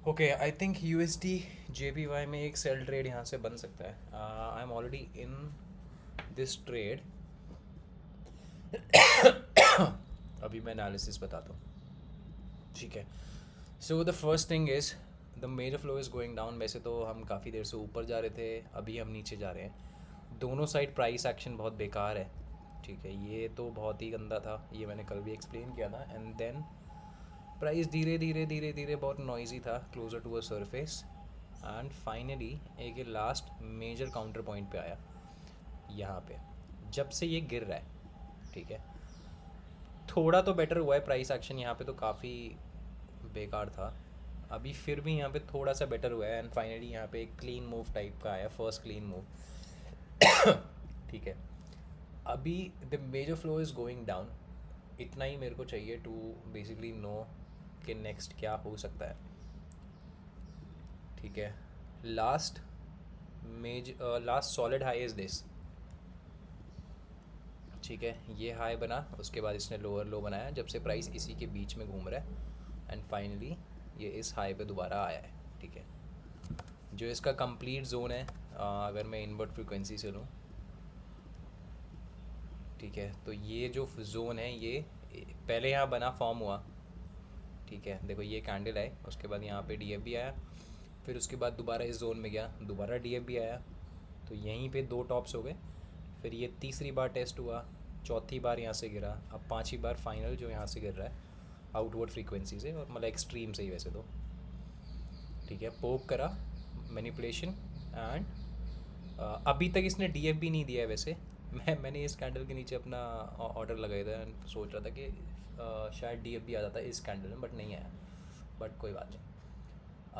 Okay, I think USD JPY में एक sell trade यहाँ से बन सकता है। I am already in this trade. अभी मैं एनालिसिस बताता हूँ। ठीक है। So the first thing is the major flow is going down. वैसे तो हम काफ़ी देर से ऊपर जा रहे थे, अभी हम नीचे जा रहे हैं। दोनों साइड प्राइस एक्शन बहुत बेकार है। ठीक है, ये तो बहुत ही गंदा था, ये मैंने कल भी एक्सप्लेन किया था। एंड देन प्राइस धीरे धीरे धीरे धीरे बहुत नॉइजी था closer to a surface. And finally एक ये लास्ट मेजर काउंटर पॉइंट पे आया यहाँ पे। जब से ये गिर रहा है, ठीक है, थोड़ा तो बेटर हुआ है प्राइस एक्शन। यहाँ पे तो काफ़ी बेकार था, अभी फिर भी यहाँ पे थोड़ा सा बेटर हुआ है। एंड फाइनली यहाँ पे एक क्लीन मूव टाइप का आया, फर्स्ट क्लीन मूव। ठीक है, अभी the major flow is going down. इतना ही मेरे को चाहिए टू बेसिकली नो कि नेक्स्ट क्या हो सकता है। ठीक है, last last solid high is this. ठीक है, ये हाई बना, उसके बाद इसने लोअर लो बनाया, जब से प्राइस इसी के बीच में घूम रहा है। एंड फाइनली ये इस हाई पे दोबारा आया है। ठीक है, जो इसका कंप्लीट जोन है, अगर मैं इनवर्ट फ्रीक्वेंसी से लूँ, ठीक है, तो ये जो जोन है ये पहले यहाँ बना, फॉर्म हुआ। ठीक है, देखो ये कैंडल है, उसके बाद यहाँ पे डीएफ भी आया, फिर उसके बाद दोबारा इस जोन में गया, दोबारा डीएफ भी आया। तो यहीं पे दो टॉप्स हो गए। फिर ये तीसरी बार टेस्ट हुआ, चौथी बार यहाँ से गिरा, अब पांचवी बार फाइनल जो यहाँ से गिर रहा है आउटवर्ड फ्रीक्वेंसी से, और मतलब एक्सट्रीम से ही वैसे तो। ठीक है, पोक करा, मैनिपुलेशन। एंड अभी तक इसने डीएफ भी नहीं दिया है वैसे। मैंने इस कैंडल के नीचे अपना ऑर्डर लगाया था and सोच रहा था कि शायद डीएफ भी आ जाता है इस कैंडल में, बट नहीं आया। बट कोई बात नहीं।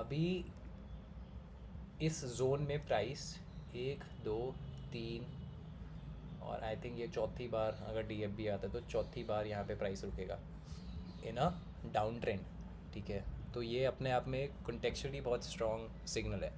अभी इस जोन में प्राइस एक दो तीन, और आई थिंक ये चौथी बार अगर डीएफ भी आता है तो चौथी बार यहाँ पे प्राइस रुकेगा इन अ डाउन ट्रेंड। ठीक है, तो ये अपने आप में कॉन्टेक्चुअली बहुत स्ट्रॉन्ग सिग्नल है।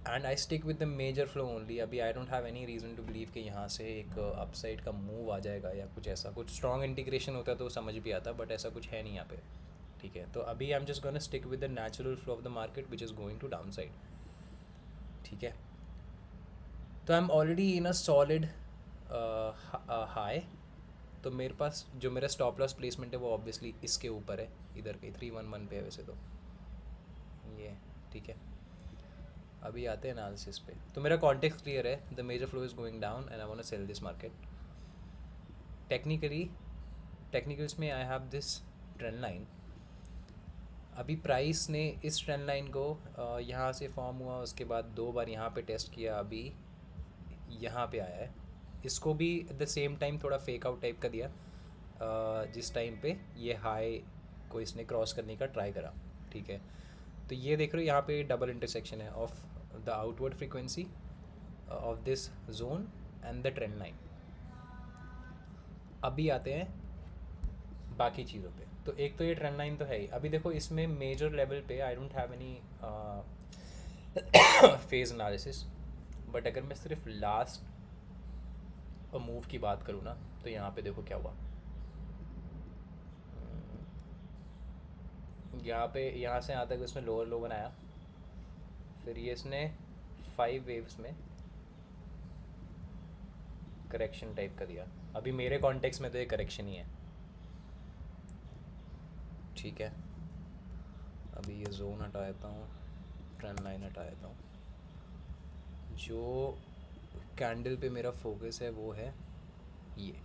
And I stick with the major flow only. अभी I don't have any reason to believe कि यहाँ से एक अपसाइड का मूव आ जाएगा या कुछ ऐसा। कुछ स्ट्रॉन्ग इंटीग्रेशन होता है तो समझ भी आता, बट ऐसा कुछ है नहीं यहाँ पे। ठीक है, तो अभी I am just gonna stick with the natural flow of the market which is going to down side. ठीक है, तो I am already in a solid high. तो मेरे पास जो मेरा स्टॉप लॉस प्लेसमेंट है वो ऑब्वियसली इसके ऊपर है, इधर के 311 पे है वैसे तो ये। ठीक है, अभी आते हैं एनालिसिस पे। तो मेरा कॉन्टेक्स्ट क्लियर है, the major flow is going down and I want to sell this market. Technically, technicals में I have this trend line. अभी प्राइस ने इस ट्रेंड लाइन को यहाँ से फॉर्म हुआ, उसके बाद दो बार यहाँ पे टेस्ट किया, अभी यहाँ पे आया है। इसको भी एट द सेम टाइम थोड़ा फेक आउट टाइप का दिया, जिस टाइम पे ये हाई को इसने क्रॉस करने का ट्राई करा। ठीक है, तो ये देख रहे हो यहाँ पे डबल इंटरसेक्शन है of the outward frequency of this zone and the trend line. अभी आते हैं बाकी चीज़ों पे। तो एक तो ये ट्रेंड लाइन तो है ही। अभी देखो इसमें मेजर लेवल पे आई don't have any phase analysis, but अगर मैं सिर्फ लास्ट मूव की बात करूँ ना, तो यहाँ पे देखो क्या हुआ। यहाँ पे यहाँ से यहाँ तक इसने लोअर लो बनाया, फिर ये इसने 5 वेव्स में करेक्शन टाइप का दिया। अभी मेरे कॉन्टेक्स्ट में तो ये करेक्शन ही है। ठीक है, अभी ये जोन हटा देता हूँ, ट्रेंड लाइन हटा देता हूँ। जो कैंडल पे मेरा फोकस है वो है ये।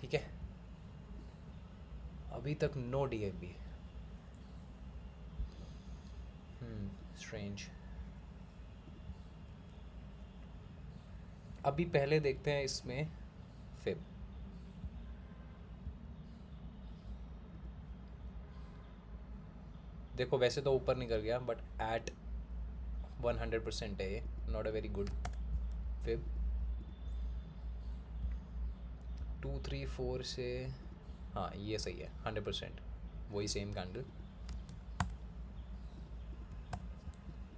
ठीक है, अभी तक नो डीएफबी। स्ट्रेंज। अभी पहले देखते हैं इसमें फिब। देखो वैसे तो ऊपर निकल गया, बट एट 100% है ये, not a very good fib. 2 3 4 से, हाँ ये सही है 100%, वही same candle.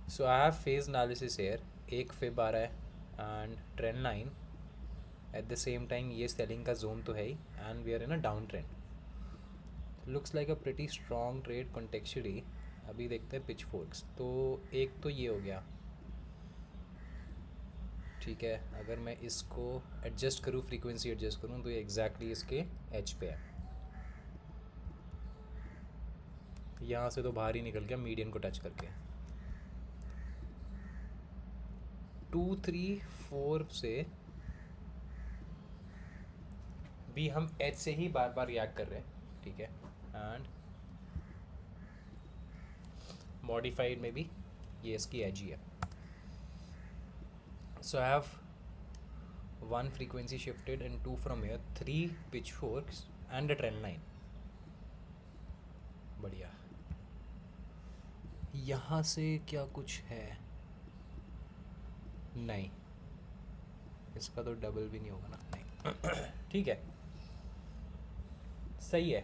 So I have phase analysis here. एक फिब आ रहा है and trend line at the same time, ये सेलिंग का जोन तो है ही, and we are in a down trend. Looks like a pretty strong trade contextually. अभी देखते हैं पिच फोर्क्स। तो एक तो ये हो गया, ठीक है। अगर मैं इसको एडजस्ट करूँ, फ्रीक्वेंसी एडजस्ट करूँ, तो ये एग्जैक्टली इसके एच पे है। यहाँ से तो बाहर ही निकल गया मीडियन को टच करके। 2 3 4 से भी हम एच से ही बार बार रिएक्ट कर रहे हैं, ठीक है। एंड मॉडिफाइड में भी ये इसकी एज ही है। सो I have 1 frequency shifted and 2 from here, 3 pitchforks and a trend line। बढ़िया। यहाँ से क्या कुछ है? नहीं, इसका तो डबल भी नहीं होगा ना, नहीं। ठीक है, सही है।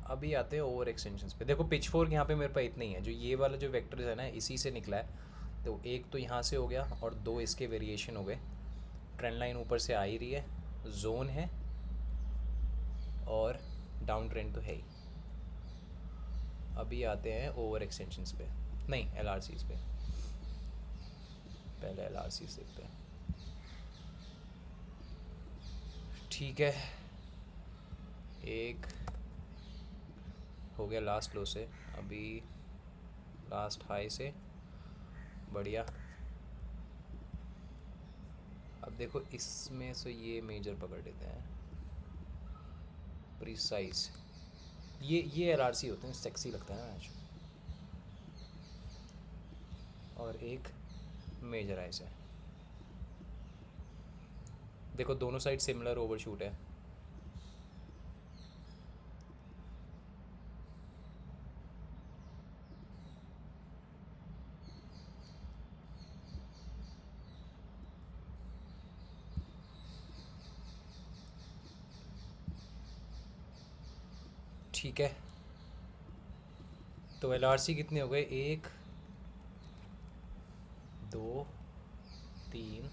अभी आते हैं ओवर एक्सटेंशंस पे। देखो पिच फोर्क यहाँ पे मेरे पास इतना ही है, जो ये वाला जो वेक्टर है ना, इसी से निकला है। तो एक तो यहाँ से हो गया और 2 इसके वेरिएशन हो गए। ट्रेंड लाइन ऊपर से आ ही रही है, जोन है, और डाउन ट्रेंड तो है ही। अभी आते हैं ओवर एक्सटेंशंस पे, नहीं एल आर सीज पे। पहले एल आर सीज देखते हैं, ठीक है। एक हो गया लास्ट लो से, अभी लास्ट हाई से। बढ़िया। अब देखो इसमें से ये मेजर पकड़ लेते हैं, प्रिसाइज। ये एल आर सी होते हैं, सेक्सी लगता है ना मैच। और एक मेजर आइस है। देखो दोनों साइड सिमिलर ओवरशूट है। ठीक है, तो एल आर सी कितने हो गए? 1 2 3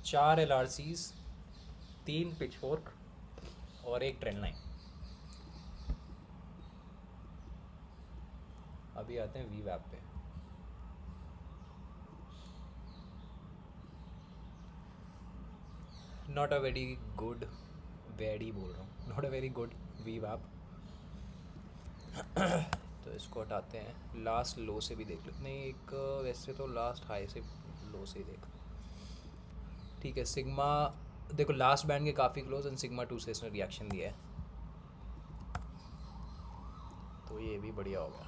4 L R Cs, 3 pitchfork और एक ट्रेंड लाइन। अभी आते हैं वी वैप पे। Not a very good, very बोल रहा हूँ, नॉट अ वेरी गुड वी वैप। तो इसको हटाते हैं। लास्ट लो से भी देख लेते, नहीं एक वैसे तो लास्ट हाई से लो से ही देख, ठीक है। सिग्मा देखो लास्ट बैंड के काफ़ी क्लोज, एंड सिग्मा 2 से इसने रिएक्शन दिया है, तो ये भी बढ़िया हो गया।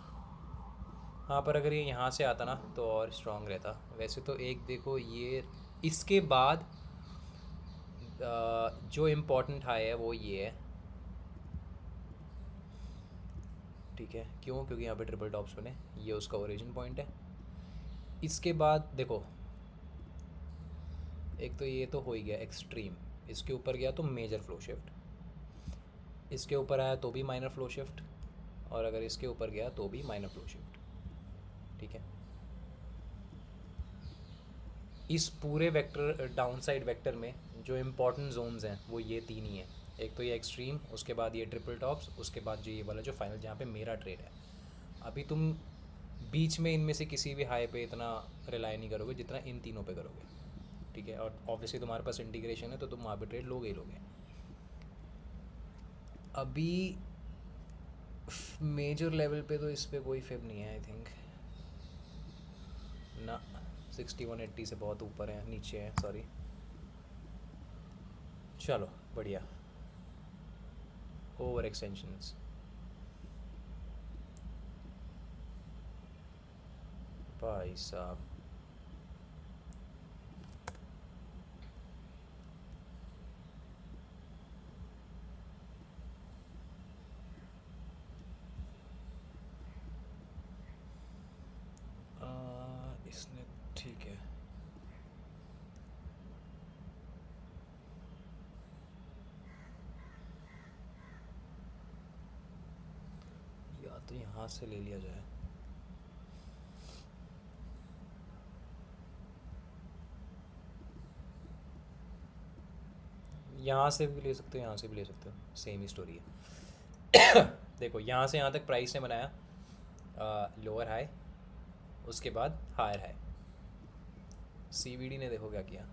हाँ, पर अगर ये यहाँ से आता ना तो और स्ट्रांग रहता। वैसे तो एक देखो ये, इसके बाद जो इम्पोर्टेंट हाई है वो ये है, ठीक है। क्यों? क्योंकि यहाँ पे ट्रिपल टॉप्स बने, ये उसका ओरिजिन पॉइंट है। इसके बाद देखो, एक तो ये तो हो ही गया एक्सट्रीम, इसके ऊपर गया तो मेजर फ्लो शिफ्ट, इसके ऊपर आया तो भी माइनर फ्लो शिफ्ट, और अगर इसके ऊपर गया तो भी माइनर फ्लो शिफ्ट, ठीक है। इस पूरे वेक्टर, डाउन साइड वेक्टर में जो इम्पोर्टेंट जोन्स हैं वो ये 3 ही हैं। एक तो ये एक्सट्रीम, उसके बाद ये ट्रिपल टॉप्स, उसके बाद जो ये वाला जो फाइनल जहाँ पे मेरा ट्रेड है। अभी तुम बीच में इनमें से किसी भी हाई पे इतना रिलाई नहीं करोगे जितना इन तीनों पे करोगे, ठीक है। और ऑब्वियसली तुम्हारे पास इंटीग्रेशन है तो तुम वहाँ पे ट्रेड लोगे ही लोगे। अभी मेजर लेवल पे तो इस पर कोई फिब नहीं है आई थिंक ना। 6180 से बहुत ऊपर है, नीचे है, सॉरी। चलो बढ़िया। ओवर एक्सटेंशंस, भाई साहब। इसने, ठीक है। या तो यहाँ से ले लिया जाए, यहाँ से भी ले सकते हो, यहाँ से भी ले सकते हो, सेम ही स्टोरी है। देखो यहाँ से यहाँ तक प्राइस ने बनाया लोअर हाई, उसके बाद हायर हाई। सीवीडी ने देखो क्या किया,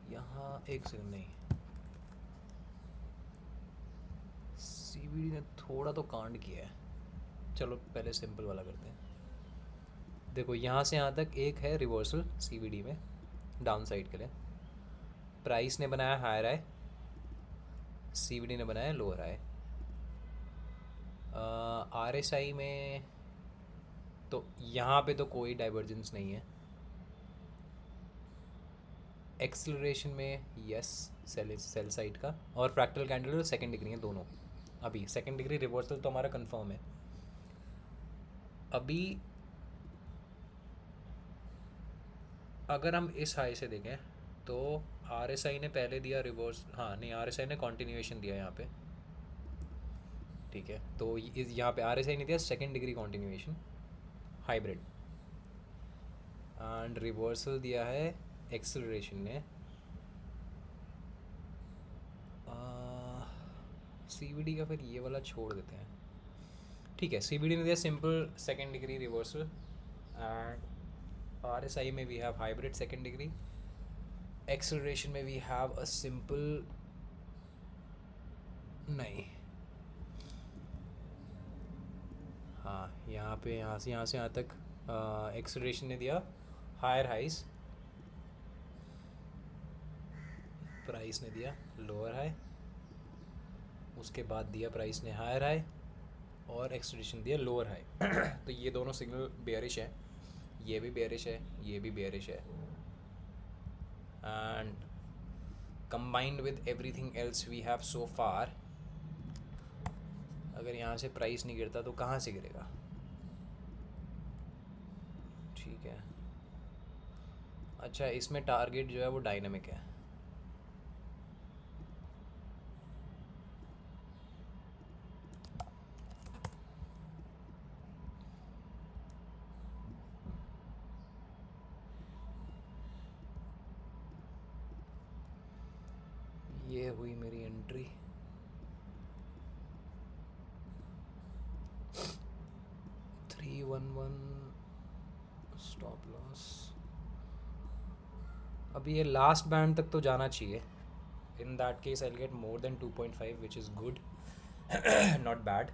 यहाँ एक सेकंड, नहीं सीवीडी ने थोड़ा तो कांड किया है। चलो पहले सिंपल वाला करते हैं। देखो यहाँ से यहाँ तक एक है रिवर्सल सीवीडी में डाउन साइड के लिए, प्राइस ने बनाया हायर हाई, सीवीडी ने बनाया लोअर हाई। आरएसआई में तो यहाँ पे तो कोई डाइवर्जेंस नहीं है। एक्सेलरेशन में यस, सेल साइड का, और फ्रैक्टल कैंडल सेकंड डिग्री है दोनों। अभी सेकंड डिग्री रिवर्सल तो हमारा कंफर्म है। अभी अगर हम इस हाई से देखें तो आरएसआई ने पहले दिया रिवर्स, हाँ नहीं आरएसआई ने कॉन्टिन्यूएशन दिया यहाँ पे, ठीक है। तो यहाँ पे आरएसआई ने दिया second degree continuation hybrid, and reversal दिया है एक्सेलरेशन ने। सीवीडी का फिर ये वाला छोड़ देते हैं, ठीक है। सीवीडी ने दिया simple second degree reversal, and RSI में we have hybrid second degree, acceleration में वी हैव अ सिंपल, नहीं हाँ यहाँ पे यहाँ से यहाँ तक एक्सेलरेशन ने दिया हायर हाइज, प्राइस ने दिया लोअर हाई, उसके बाद दिया प्राइस ने हायर हाई, और एक्सटेंशन दिया लोअर हाई। तो ये दोनों सिग्नल बेयरिश है, ये भी बेयरिश है, ये भी बेयरिश है, and combined with everything else we have so far, अगर यहाँ से प्राइस नहीं गिरता तो कहाँ से गिरेगा, ठीक है। अच्छा इसमें टारगेट जो है वो डायनामिक है, ये हुई मेरी एंट्री, 311 स्टॉप लॉस। अभी ये लास्ट बैंड तक तो जाना चाहिए, in that case I will get more than 2.5 which is good, not bad.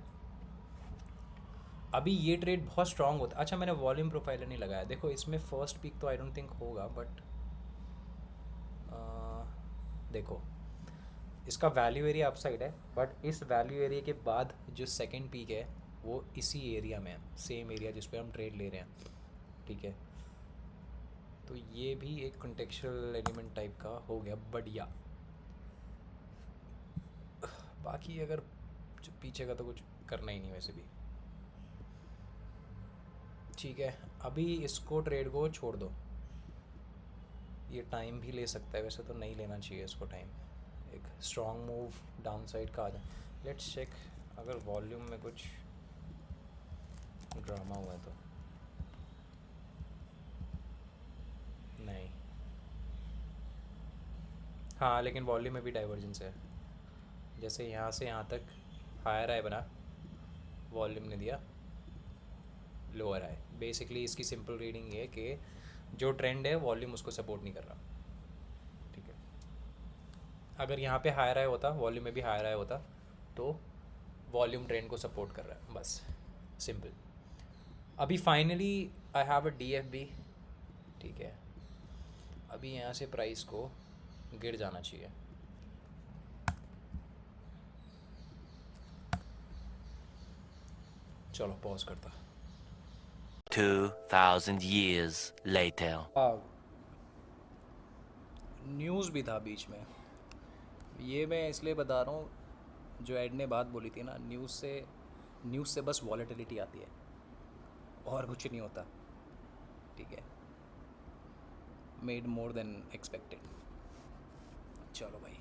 अभी ये ट्रेड बहुत स्ट्रांग होता। अच्छा मैंने वॉल्यूम प्रोफाइलर नहीं लगाया, देखो इसमें फर्स्ट पीक तो आई डोंट थिंक होगा, बट देखो इसका वैल्यू एरिया अपसाइड है, बट इस वैल्यू एरिया के बाद जो सेकंड पीक है वो इसी एरिया में है, सेम एरिया जिस पे हम ट्रेड ले रहे हैं, ठीक है। तो ये भी एक कॉन्टेक्चुअल एलिमेंट टाइप का हो गया, बढ़िया। बाकी अगर जो पीछे का तो कुछ करना ही नहीं वैसे भी, ठीक है। अभी इसको ट्रेड को छोड़ दो, ये टाइम भी ले सकता है, वैसे तो नहीं लेना चाहिए इसको टाइम। एक स्ट्रॉन्ग मूव डाउन साइड का आ जाए, लेट्स चेक अगर वॉल्यूम में कुछ ड्रामा हुआ है तो, नहीं हाँ लेकिन वॉल्यूम में भी डाइवर्जेंस है, जैसे यहाँ से यहाँ तक हायर आए बना, वॉल्यूम ने दिया लोअर आए। बेसिकली इसकी सिंपल रीडिंग ये कि जो ट्रेंड है वॉल्यूम उसको सपोर्ट नहीं कर रहा, ठीक है। अगर यहाँ पे हायर आए होता, वॉल्यूम में भी हायर आए होता, तो वॉल्यूम ट्रेंड को सपोर्ट कर रहा है, बस सिंपल। अभी finally I have a DFB, ठीक है। अभी यहाँ से प्राइस को गिर जाना चाहिए, चलो पॉज करता। 2000 years later. न्यूज़ भी था बीच में, ये मैं इसलिए बता रहा हूँ, जो एड ने बात बोली थी ना, न्यूज़ से बस वॉलेटिलिटी आती है और कुछ नहीं होता, ठीक है। Made more than expected. चलो भाई।